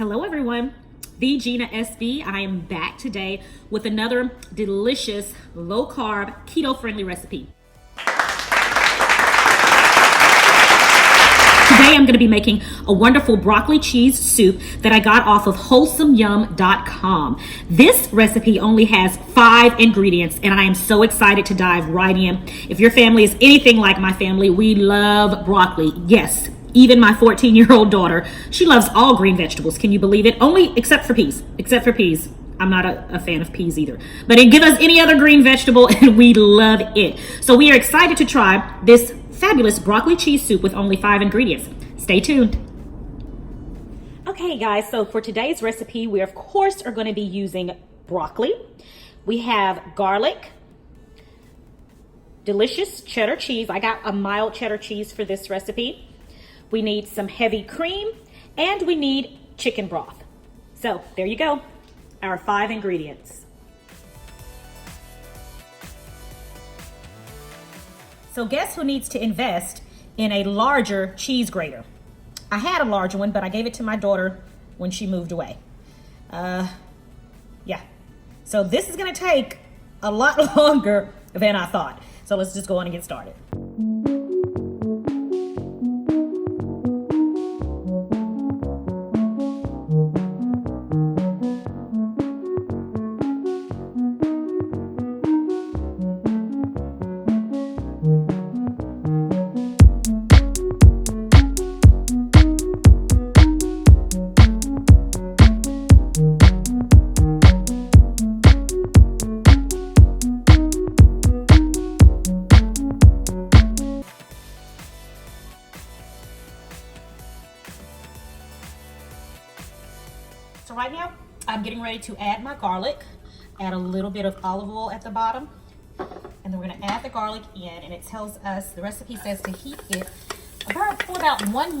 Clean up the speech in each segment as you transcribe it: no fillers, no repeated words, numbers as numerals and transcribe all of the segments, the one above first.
Hello everyone, the Gina SB. I am back today with another delicious low-carb keto-friendly recipe. Today I'm going to be making a wonderful broccoli cheese soup that I got off of wholesomeyum.com. This recipe only has 5 ingredients and I am so excited to dive right in. If your family is anything like my family, we love broccoli. Yes, even my 14-year-old daughter, she loves all green vegetables. Can you believe it? Only except for peas. Except for peas. I'm not a fan of peas either. But give us any other green vegetable and we love it. So we are excited to try this fabulous broccoli cheese soup with only 5 ingredients. Stay tuned. Okay guys, so for today's recipe, we of course are going to be using broccoli. We have garlic, delicious cheddar cheese. I got a mild cheddar cheese for this recipe. We need some heavy cream and we need chicken broth. So there you go, our 5 ingredients. So guess who needs to invest in a larger cheese grater? I had a larger one, but I gave it to my daughter when she moved away. Yeah. So this is gonna take a lot longer than I thought. So let's just go on and get started. So right now, I'm getting ready to add my garlic, add a little bit of olive oil at the bottom, and then we're gonna add the garlic in, and it tells us, the recipe says to heat it for about 1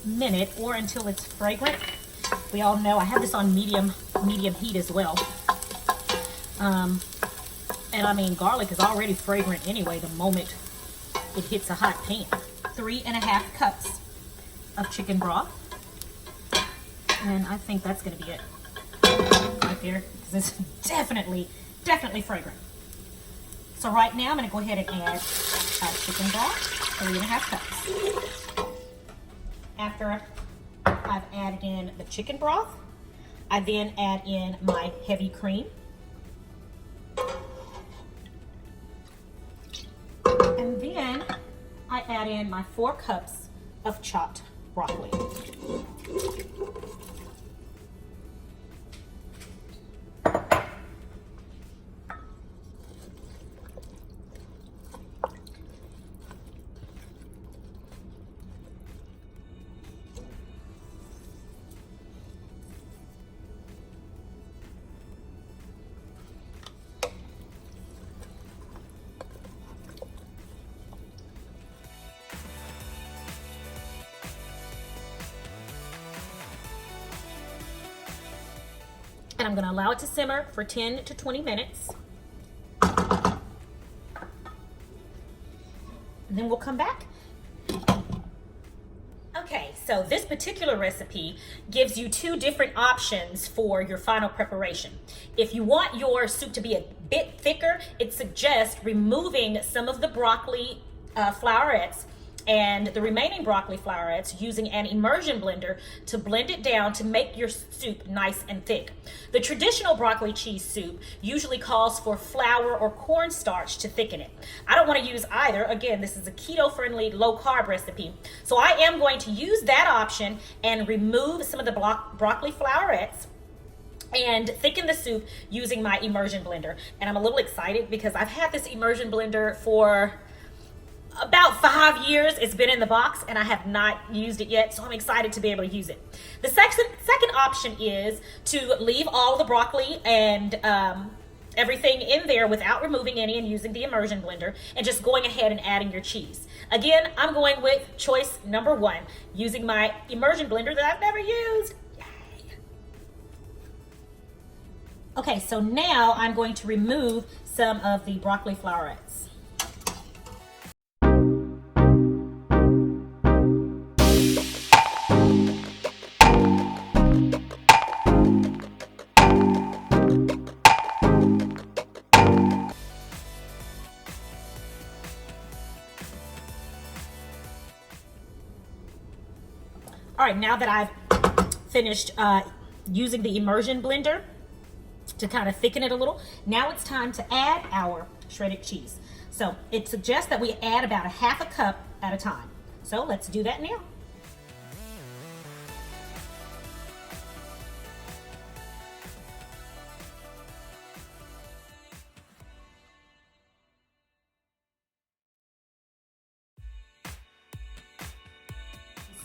minute or until it's fragrant. We all know I have this on medium heat as well. And I mean, garlic is already fragrant anyway the moment it hits a hot pan. 3.5 cups of chicken broth. And I think that's going to be it right there, because it's definitely fragrant. So right now I'm going to go ahead and add chicken broth, 3.5 cups. After I've added in the chicken broth, I then add in my heavy cream. And then I add in my 4 cups of chopped broccoli. And I'm going to allow it to simmer for 10 to 20 minutes. And then we'll come back. Okay, so this particular recipe gives you 2 different options for your final preparation. If you want your soup to be a bit thicker, it suggests removing some of the broccoli florets and the remaining broccoli florets using an immersion blender to blend it down to make your soup nice and thick. The traditional broccoli cheese soup usually calls for flour or cornstarch to thicken it. I don't want to use either. Again, this is a keto-friendly, low-carb recipe. So I am going to use that option and remove some of the broccoli florets and thicken the soup using my immersion blender. And I'm a little excited because I've had this immersion blender for about 5 years. It's been in the box and I have not used it yet, so I'm excited to be able to use it. The second option is to leave all the broccoli and everything in there without removing any and using the immersion blender and just going ahead and adding your cheese. Again, I'm going with choice number 1, using my immersion blender that I've never used. Yay. Okay, so now I'm going to remove some of the broccoli florets. All right, now that I've finished using the immersion blender to kind of thicken it a little, now it's time to add our shredded cheese. So it suggests that we add about a half a cup at a time. So let's do that now.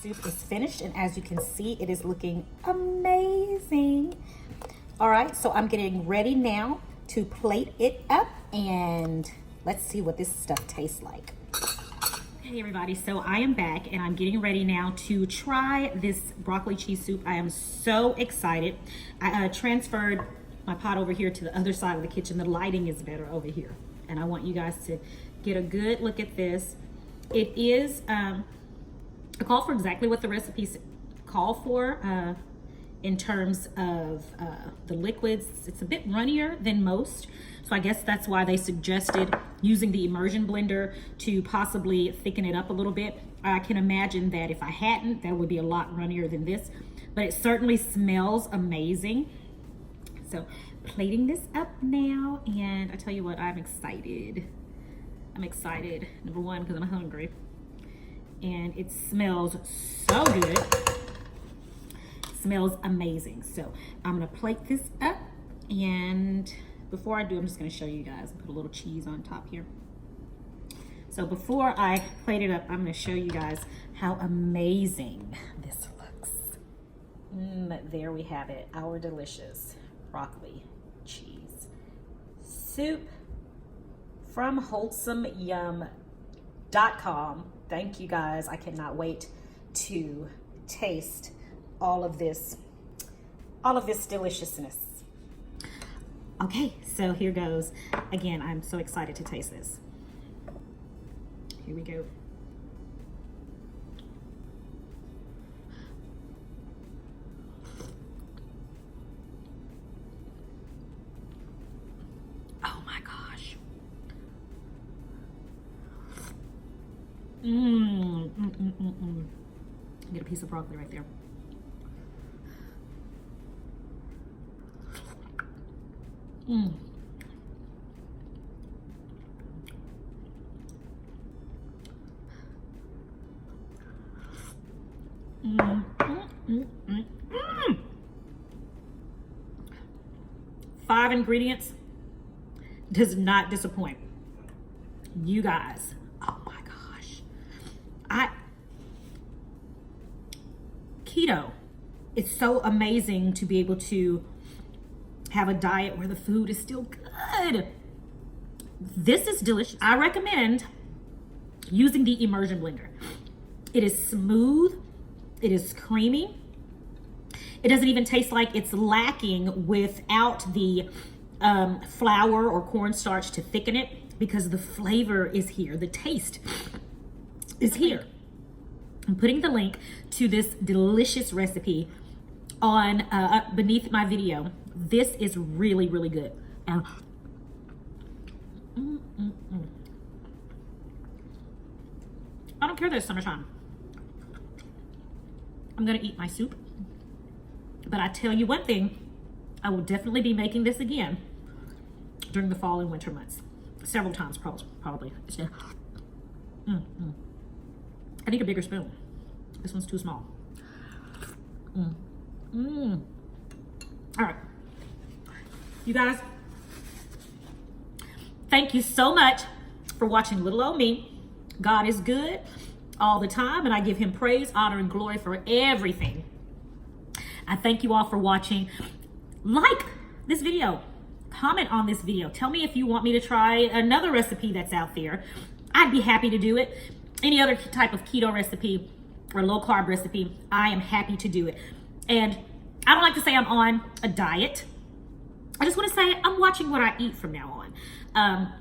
Soup is finished, and as you can see, it is looking amazing. All right, so I'm getting ready now to plate it up, and let's see what this stuff tastes like. Hey everybody, so I am back and I'm getting ready now to try this broccoli cheese soup. I am so excited. I transferred my pot over here to the other side of the kitchen. The lighting is better over here, and I want you guys to get a good look at this. It is I call for exactly what the recipes call for in terms of the liquids. It's a bit runnier than most, so I guess that's why they suggested using the immersion blender to possibly thicken it up a little bit. I can imagine that if I hadn't, that would be a lot runnier than this, but it certainly smells amazing. So plating this up now, and I tell you what, I'm excited. I'm excited, number one, because I'm hungry. And it smells so good. It smells amazing. So I'm gonna plate this up, and before I do, I'm just gonna show you guys, put a little cheese on top here. So before I plate it up, I'm gonna show you guys how amazing this looks. There we have it, our delicious broccoli cheese soup from wholesomeyum.com. Thank you guys. I cannot wait to taste all of this deliciousness. Okay, so here goes. Again, I'm so excited to taste this. Here we go. Oh my gosh. Get a piece of broccoli right there. Five ingredients does not disappoint. You guys, oh my gosh. Keto, it's so amazing to be able to have a diet where the food is still good. This is delicious. I recommend using the immersion blender. It is smooth, it is creamy. It doesn't even taste like it's lacking without the flour or cornstarch to thicken it, because the flavor is here, the taste is here. I'm putting the link to this delicious recipe on beneath my video. This is really, really good. And I don't care that it's summertime. I'm gonna eat my soup. But I tell you one thing, I will definitely be making this again during the fall and winter months. Several times, probably. I need a bigger spoon. This one's too small. All right. You guys, thank you so much for watching little old me. God is good all the time, and I give him praise, honor, and glory for everything. I thank you all for watching. Like this video, comment on this video. Tell me if you want me to try another recipe that's out there. I'd be happy to do it. Any other type of keto recipe or low carb recipe, I am happy to do it. And I don't like to say I'm on a diet. I just want to say I'm watching what I eat from now on.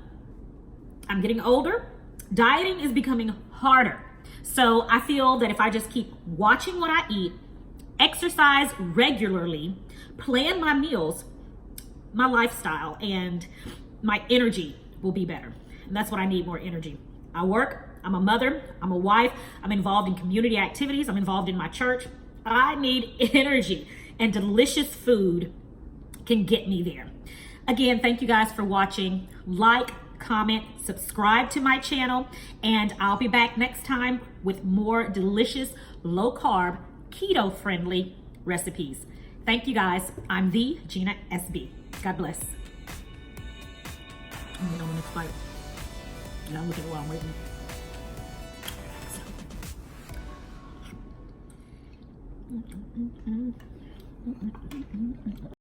I'm getting older. Dieting is becoming harder. So I feel that if I just keep watching what I eat, exercise regularly, plan my meals, my lifestyle, and my energy will be better. And that's what I need, more energy. I work, I'm a mother, I'm a wife, I'm involved in community activities, I'm involved in my church. I need energy, and delicious food can get me there. Again, thank you guys for watching. Like, comment, subscribe to my channel, and I'll be back next time with more delicious, low-carb, keto-friendly recipes. Thank you guys. I'm the Gina SB. God bless. I'm gonna go next bite. Now look at it while I'm waiting.